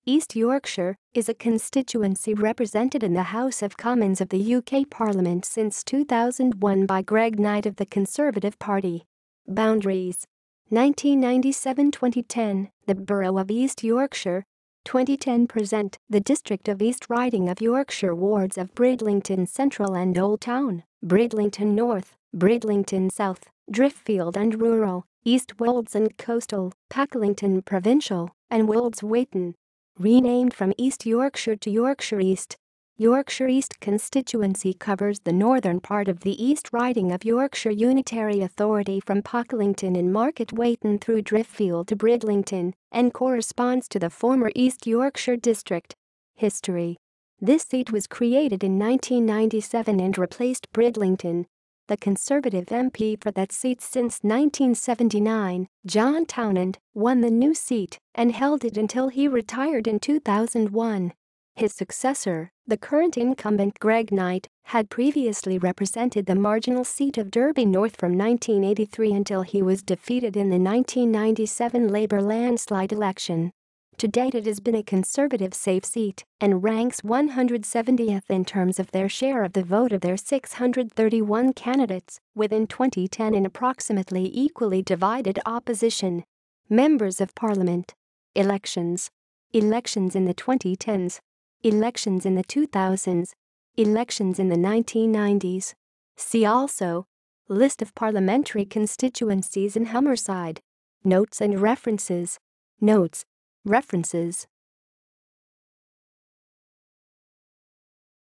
East Yorkshire is a constituency represented in the House of Commons of the UK Parliament since 2001 by Greg Knight of the Conservative Party. Boundaries: 1997-2010, the Borough of East Yorkshire. 2010 present, the District of East Riding of Yorkshire, wards of Bridlington Central and Old Town, Bridlington North, Bridlington South, Driffield and Rural, East Wolds and Coastal, Packlington Provincial, and Wolds Weyton. Renamed from East Yorkshire to Yorkshire East. Yorkshire East constituency covers the northern part of the East Riding of Yorkshire Unitary Authority from Packlington in Market Weyton through Driffield to Bridlington, and corresponds to the former East Yorkshire district. History: this seat was created in 1997 and replaced Bridlington. The Conservative MP for that seat since 1979, John Townend, won the new seat and held it until he retired in 2001. His successor, the current incumbent Greg Knight, had previously represented the marginal seat of Derby North from 1983 until he was defeated in the 1997 Labour landslide election. To date, it has been a Conservative safe seat and ranks 170th in terms of their share of the vote of their 631 candidates, within 2010 in approximately equally divided opposition. Members of Parliament. Elections. Elections in the 2010s. Elections in the 2000s. Elections in the 1990s. See also: List of parliamentary constituencies in Humberside. Notes and references. Notes. References.